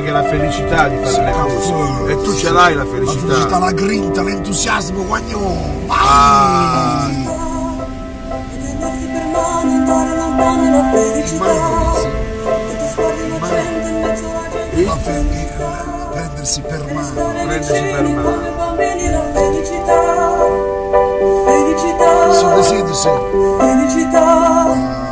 anche la felicità di fare le cose. E tu ce l'hai la felicità. La felicità, la grinta, l'entusiasmo, guagnò. Vai! Tenersi per mano, andare lontano la felicità. E ti sguardi innocente in mezzo alla gente. Prendersi per mano. Prendersi per mano. Come bambini la felicità. Felicità. Felicità.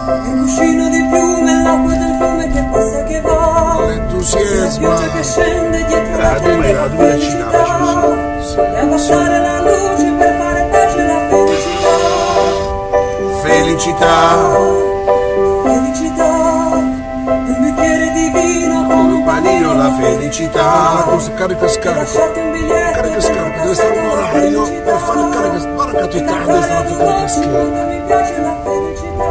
È un cuscino di piume, l'acqua del fiume che passa e che va. L'entusiasmo. La pioggia che scende dietro la La gente, la felicità. E abbassare la luce per fare pace la felicità. Felicità. Felicità. Un bicchiere di vino con un panino la felicità. Carica E scarica. lasciarti un biglietto. Carica scarica, deve stare un orario per fare il carica. Guarda che tutta la destra la carica scarica. Mi piace la felicità.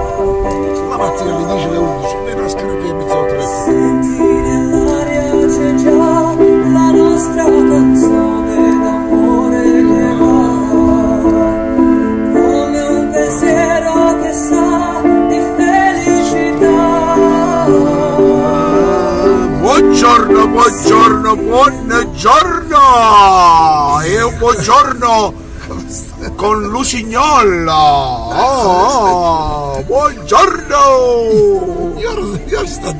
La mattina alle 10 alle 11, viene a scrivere che mi sono tre. Senti nell'aria c'è già la nostra canzone d'amore che va come un pensiero che sa di felicità. Buongiorno, buongiorno, buongiorno! E un buongiorno con Lusignolla! Oh, buongiorno! Io sto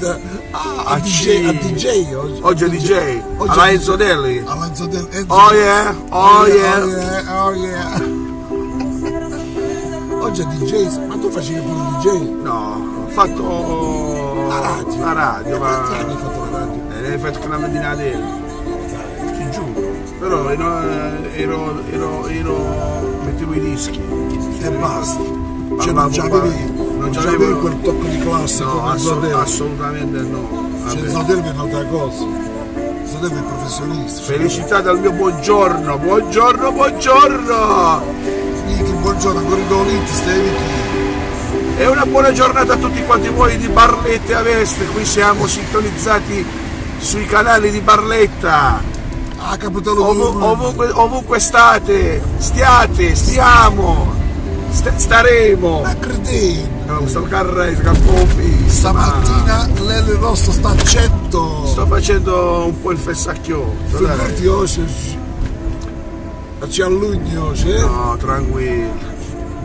a DJ oggi. Oggi è DJ, alla Enzo Delli. Alla Enzo Delli. Oh yeah, oh yeah. Oh yeah. Oggi è DJ, ma tu facevi pure DJ? No, ho fatto la radio, ma Quanti anni hai fatto la radio? l'hai fatto con la mattina della, ti giuro. Però mettevo i dischi. E basta. Cioè Parlavo, non c'avevi quel tocco di classe no, come Zodelli. assolutamente no. Cioè Vabbè. Zodelli è un'altra cosa. Zodelli è professionista. Felicità dal mio buongiorno, buongiorno, buongiorno! Miki, buongiorno, ancora in Doliti, stai Miki. E una buona giornata a tutti quanti voi di Barletta e Aveste, qui siamo sintonizzati sui canali di Barletta. Ah, capitolo Ovunque state, stiamo, staremo. Ma credendo. No, sto carrezzo, capofi. Stamattina Lele Rosso sta a 100. Sto facendo un po' il fessacchiotto. Figurati oggi. C'è a luglio, c'è? No, tranquillo.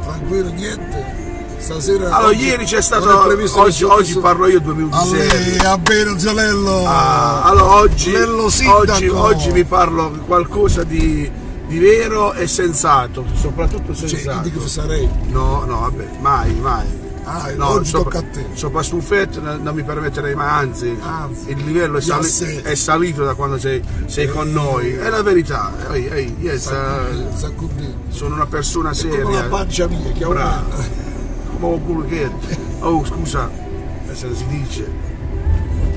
Tranquillo, niente. Stasera. Allora, oggi ieri c'è stato. non è previsto Oggi parlo io 2 minuti a seri. lei, a bene, zio Lello. Allora Lello sindaco. oggi vi parlo qualcosa di vero e sensato, soprattutto Cioè, sensato. indico che sarei. No, vabbè, mai. Ah, No, oggi tocca a te. Sopra stufetto non mi permetterei mai, anzi, il livello io è salito da quando sei con noi. È la verità. Sono una persona Come la seria. pancia mia, che Bravo. Come un cucchetto. Oh, scusa, se si dice.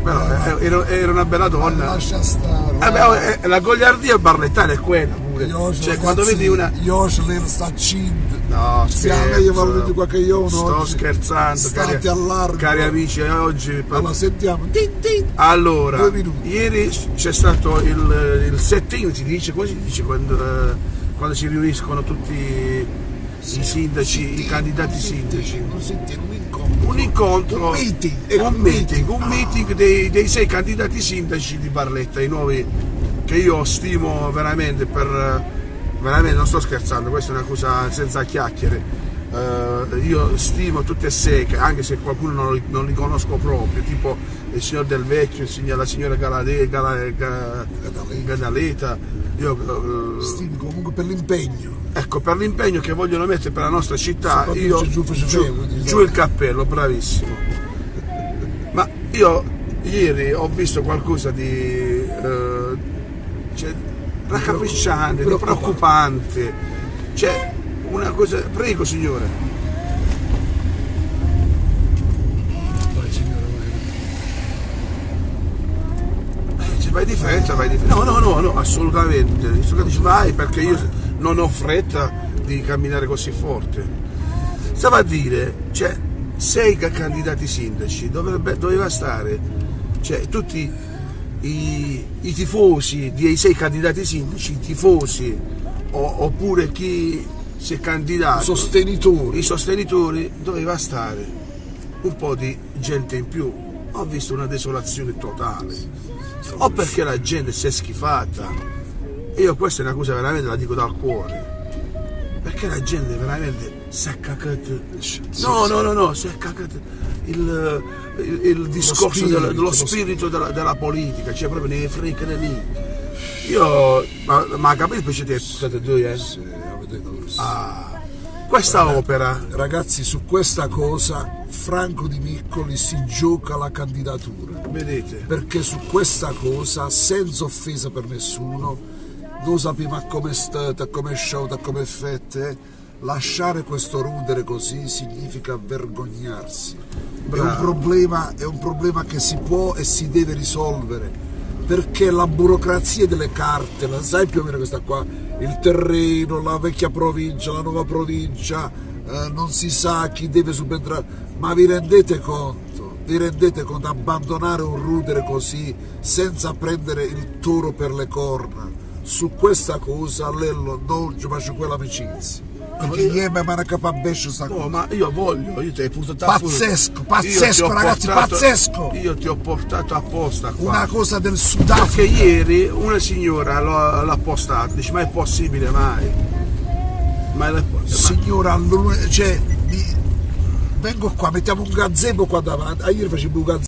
Però era una bella donna. Lascia stare. La gogliardia barlettana è quella pure. Cioè, quando vedi una. Io Lello sta cint. No, Siamo io parlo di qualche giorno. sto oggi. scherzando, State a largo. cari amici, oggi. Allora sentiamo. Tin, tin. Allora, 2 minuti. ieri c'è stato il set-in, si dice, come si dice quando si riuniscono tutti i sindaci, i candidati sindaci. Un incontro, un meeting dei 6 candidati sindaci di Barletta, i nuovi, che io stimo veramente, veramente non sto scherzando, questa è una cosa senza chiacchiere. Io stimo tutte e 6, anche se qualcuno non li conosco proprio, tipo il signor Del Vecchio, la signora Gadaleta. Io Stimo comunque per l'impegno. ecco, per l'impegno che vogliono mettere per la nostra città, io giù giù il cappello, bravissimo. Ma io ieri ho visto qualcosa di raccapricciante, di preoccupante, cioè una cosa. Prego signore. Vai signore, Vai di fretta, no, assolutamente. Vai, perché io non ho fretta di camminare così forte. Stava a dire, cioè, 6 candidati sindaci, doveva stare, cioè, tutti i tifosi dei 6 candidati sindaci, i tifosi, oppure chi si è candidato, i sostenitori, doveva stare un po' di gente in più. Ho visto una desolazione totale. dentro. o perché la gente si è schifata. Io questa è una cosa veramente la dico dal cuore. Perché la gente veramente si è cacata. No, si è cacata il discorso dello spirito della politica, cioè proprio ne frega lì. Io, ma capite perché te state due, Sì, avete corso. Questa opera, Ragazzi, su questa cosa Franco Di Miccoli si gioca la candidatura. vedete? Perché su questa cosa, senza offesa per nessuno, noi sappiamo come è stata, come è sciolta, come è fatta. Lasciare questo rudere così significa vergognarsi. È un problema che si può e si deve risolvere. Perché la burocrazia delle carte, la sai più o meno questa qua, il terreno, la vecchia provincia, la nuova provincia, non si sa chi deve subentrare, ma vi rendete conto? Vi rendete conto? Abbandonare un rudere così senza prendere il toro per le corna, su questa cosa Lello non ci faccio quell'amicizia. Perché ieri mi hanno capato sta cosa. No, ma io ti hai portato Pazzesco, ragazzi, pazzesco! Io ti ho portato apposta qua. Una cosa del Perché Sudafrica. ieri una signora l'ha postato, dice ma è possibile mai? Signora, cioè, vengo qua, mettiamo un gazebo qua davanti. Ieri facevo un gazebo.